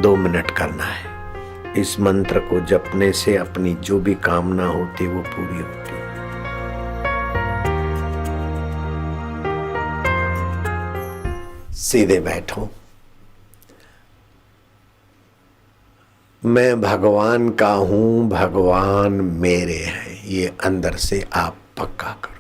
2 minute करना है। इस मंत्र को जपने से अपनी जो भी कामना होती वो पूरी होती है। सीधे बैठो। मैं भगवान का हूं, भगवान मेरे हैं, ये अंदर से आप पक्का करो।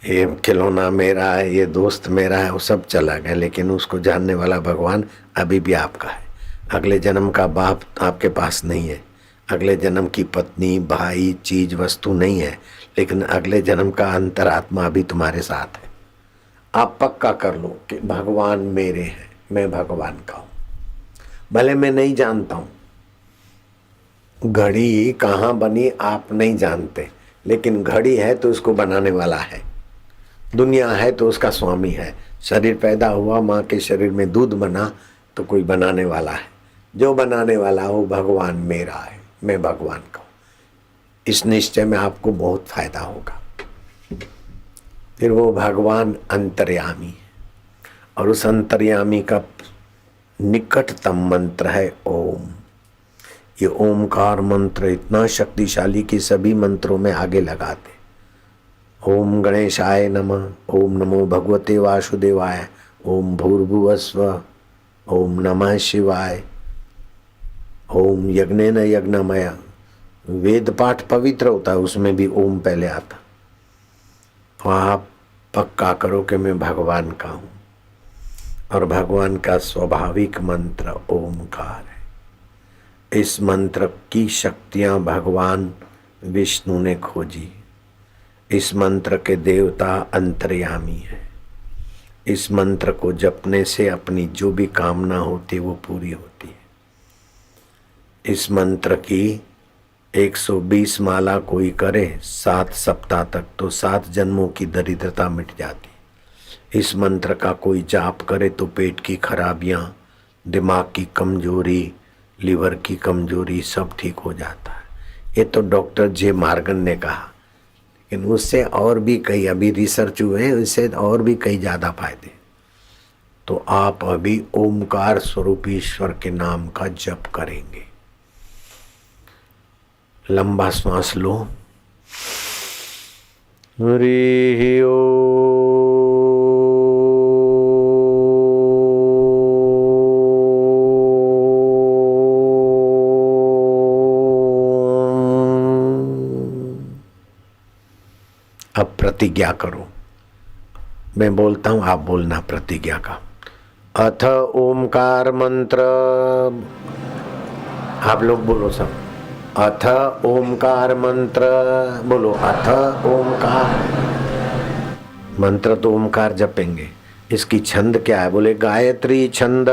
ये खिलौना मेरा है, ये दोस्त मेरा है, वो सब चला गया, लेकिन उसको जानने वाला भगवान अभी भी आपका है। अगले जन्म का बाप आपके पास नहीं है, अगले जन्म की पत्नी, भाई, चीज, वस्तु नहीं है, लेकिन अगले जन्म का अंतरात्मा अभी तुम्हारे साथ है। आप पक्का कर लो कि भगवान मेरे हैं, मैं भगवान का हूं। भले मैं नहीं जानता हूं घड़ी कहाँ बनी आप नहीं जानते, लेकिन घड़ी है तो उसको बनाने वाला है। दुनिया है तो उसका स्वामी है। शरीर पैदा हुआ, माँ के शरीर में दूध बना तो कोई बनाने वाला है। जो बनाने वाला हो भगवान मेरा है, मैं भगवान का हूं। इस निश्चय में आपको बहुत फायदा होगा। फिर वो भगवान अंतर्यामी है, और उस अंतर्यामी का निकटतम मंत्र है ओम। ये ओमकार मंत्र इतना शक्तिशाली कि सभी मंत्रों में आगे लगाते। ओम गणेशाय नमः, ओम नमो भगवते वासुदेवाय, ओम भूर्भुवस्व, ओम नमः शिवाय, ओम यज्ञेन यज्ञमय। वेद पाठ पवित्र होता है, उसमें भी ओम पहले आता। तो आप पक्का करो कि मैं भगवान का हूं, और भगवान का स्वाभाविक मंत्र ओमकार है। इस मंत्र की शक्तियां भगवान विष्णु ने खोजी। इस मंत्र के देवता अंतर्यामी है। इस मंत्र को जपने से अपनी जो भी कामना होती वो पूरी होती है। इस मंत्र की 120 माला कोई करे 7 सप्ताह तक तो 7 जन्मों की दरिद्रता मिट जाती। इस मंत्र का कोई जाप करे तो पेट की खराबियां, दिमाग की कमजोरी, लीवर की कमजोरी सब ठीक हो जाता है। ये तो डॉक्टर जे मार्गन ने कहा, लेकिन उससे और भी कई अभी रिसर्च हुए हैं, उससे और भी कई ज़्यादा फायदे। तो आप अभी ओमकार स्वरूप ईश्वर के नाम का जप करेंगे। लंबा श्वास लो। हरि ओम। अब प्रतिज्ञा करो। मैं बोलता हूं, आप बोलना प्रतिज्ञा का। अथ ओमकार मंत्र, आप लोग बोलो सब। अथ ओमकार मंत्र बोलो। अथ ओमकार मंत्र तो ओमकार जपेंगे। इसकी छंद क्या है? बोले गायत्री छंद।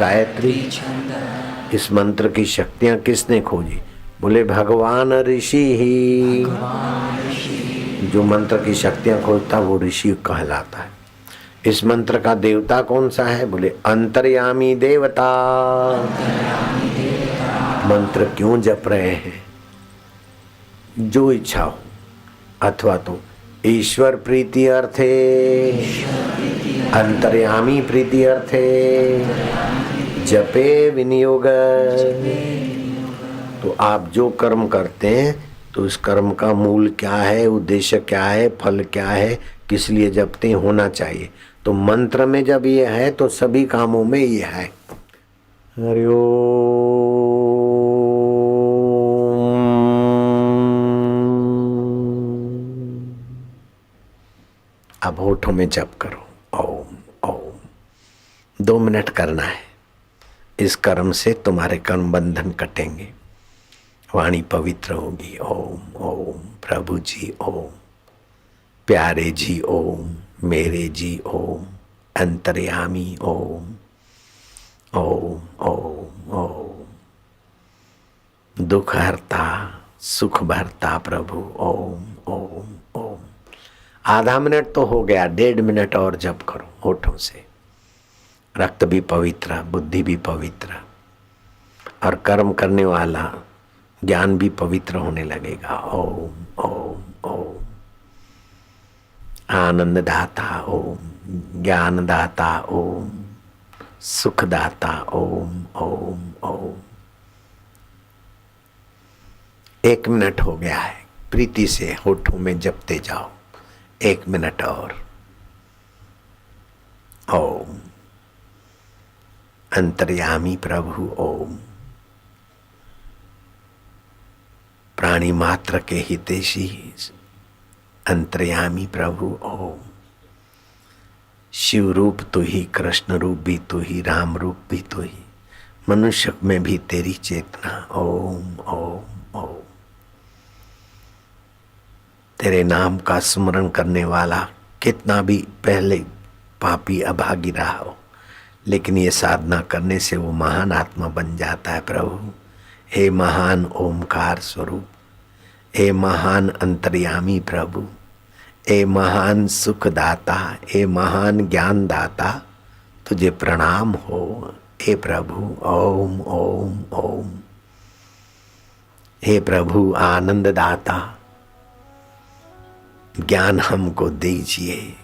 गायत्री छंद। इस मंत्र की शक्तियां किसने खोजी? बोले भगवान ऋषि ही। जो मंत्र की शक्तियां खोजता वो ऋषि कहलाता है। इस मंत्र का देवता कौन सा है? बोले अंतर्यामी देवता। मंत्र क्यों जप रहे हैं? जो इच्छा हो, अथवा तो ईश्वर प्रीति अर्थे, अंतर्यामी प्रीति अर्थे, जपे विनियोग। तो आप जो कर्म करते हैं तो उस कर्म का मूल क्या है, उद्देश्य क्या है, फल क्या है, किस लिए जपते हैं, होना चाहिए। तो मंत्र में जब ये है तो सभी कामों में ये है। हरि ओम। अब होठों में जप करो ओम ओम। 2 मिनट करना है। इस कर्म से तुम्हारे कर्म बंधन कटेंगे, वाणी पवित्र होगी। ओम ओम प्रभु जी ओम, प्यारे जी ओम, मेरे जी ओम, अंतर्यामी ओम ओम ओम ओम, दुख हरता सुख भरता प्रभु ओम ओम ओम। आधा मिनट तो हो गया, 1.5 मिनट और जप करो होठों से। रक्त भी पवित्र, बुद्धि भी पवित्र, और कर्म करने वाला ज्ञान भी पवित्र होने लगेगा। ओम ओम ओम। आनंद दाता ओम, ज्ञान दाता ओम, सुखदाता ओम ओम ओम। 1 मिनट हो गया है, प्रीति से होठों में जपते जाओ। 1 मिनट और। ओम। अंतर्यामी प्रभु ओम। प्राणी मात्र के हितैषी अंतर्यामी प्रभु ओम। शिव रूप तू ही, कृष्ण रूप भी तू ही, राम रूप भी तू ही, मनुष्य में भी तेरी चेतना। ओम ओम ओम। तेरे नाम का स्मरण करने वाला कितना भी पहले पापी अभागी रहा हो, लेकिन ये साधना करने से वो महान आत्मा बन जाता है। प्रभु हे महान ओमकार स्वरूप, हे महान अंतर्यामी प्रभु, हे महान सुखदाता, हे महान ज्ञान दाता, तुझे प्रणाम हो हे प्रभु। ओम ओम ओम। हे प्रभु आनंद दाता, ज्ञान हमको दीजिए।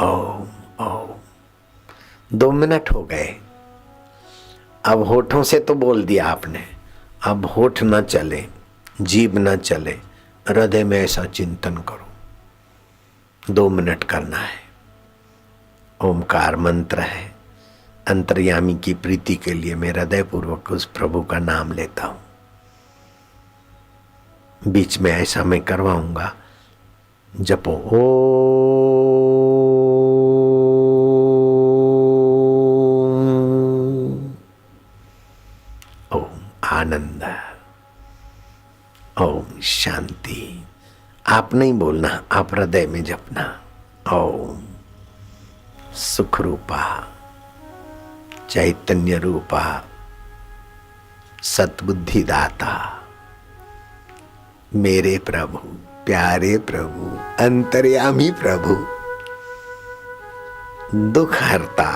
ओम ओम। 2 मिनट हो गए। अब होठों से तो बोल दिया आपने, अब होठ न चले, जीभ न चले, हृदय में ऐसा चिंतन करो। 2 मिनट करना है। ओमकार मंत्र है। अंतर्यामी की प्रीति के लिए मैं हृदय पूर्वक उस प्रभु का नाम लेता हूं। बीच में ऐसा मैं करवाऊंगा। जपो ओम आनंद, ओम शांति। आप नहीं बोलना, आप हृदय में जपना। ओम सुख रूपा, चैतन्य रूपा, सतबुद्धि दाता, मेरे प्रभु, प्यारे प्रभु, अंतर्यामी प्रभु, दुख हरता,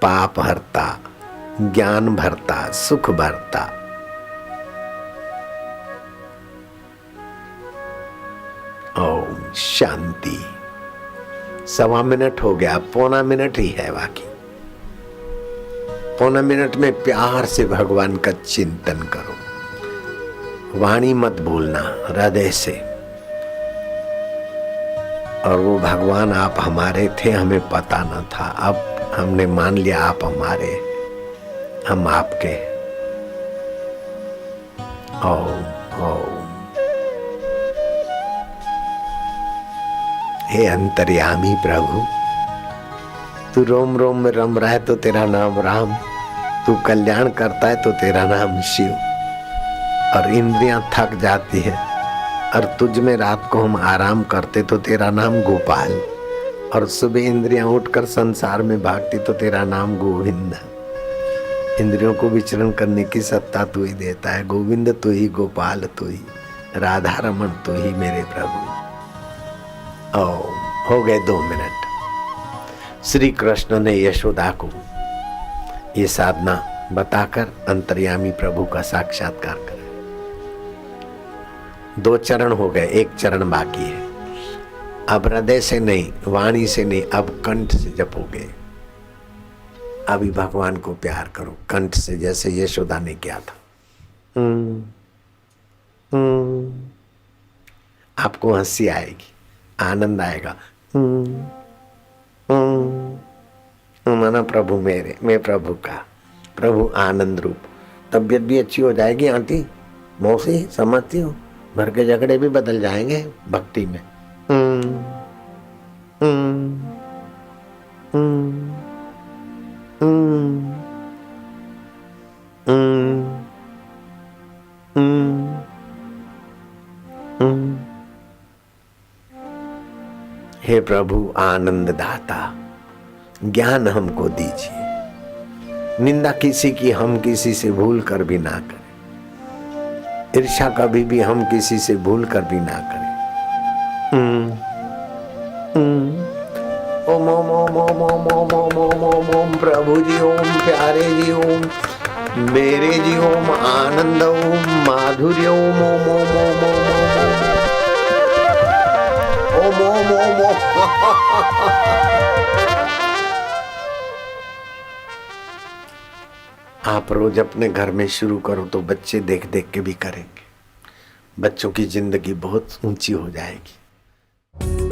पाप हरता, ज्ञान भरता, सुख भरता। ओम शांति। 1.25 मिनट हो गया, 1.25 मिनट ही है बाकी। 1.25 मिनट में प्यार से भगवान का चिंतन करो। वाणी मत भूलना, हृदय से। और वो भगवान आप हमारे थे, हमें पता न था, अब हमने मान लिया आप हमारे, हम आपके। ओम ओम। हे अंतर्यामी प्रभु, तू रोम रोम में रम रहा है तो तेरा नाम राम, तू कल्याण करता है तो तेरा नाम शिव। और इंद्रियां थक जाती है और तुझ में रात को हम आराम करते तो तेरा नाम गोपाल, और सुबह इंद्रियां उठकर संसार में भागती तो तेरा नाम गोविंद। इंद्रियों को विचरण करने की सत्ता तू ही देता है। गोविंद तू ही, गोपाल तू ही, राधा रमन तू ही मेरे प्रभु। ओम। हो गए 2 मिनट। श्री कृष्ण ने यशोदा को ये साधना बताकर अंतर्यामी प्रभु का साक्षात्कार कराया। 2 चरण हो गए, 1 चरण बाकी है। अब हृदय से नहीं, वाणी से नहीं, अब कंठ से जपोगे। अभी भगवान को प्यार करो कंठ से, जैसे यशोदा ने किया था। आपको हंसी आएगी, आनंद आएगा। माना प्रभु मेरे, मैं प्रभु का, प्रभु आनंद रूप। तबीयत भी अच्छी हो जाएगी आंटी, मौसी, समझती हो? घर के झगड़े भी बदल जाएंगे भक्ति में। हे प्रभु आनंद दाता, ज्ञान हमको दीजिए। निंदा किसी की हम किसी से भूल कर भी ना करें। ईर्ष्या कभी भी हम किसी से भूल कर भी ना करें। ओम ओम ओम ओम ओम ओम ओम ओम ओम ओम। प्रभु जी ओम, प्यारे जी ओम, मेरे जी ओम, आनंद ओम, माधुर्य ओम ओम ओम ओम ओम ओम ओम ओम ओम। आप रोज अपने घर में शुरू करो तो बच्चे देख देख के भी करेंगे। बच्चों की जिंदगी बहुत ऊंची हो जाएगी।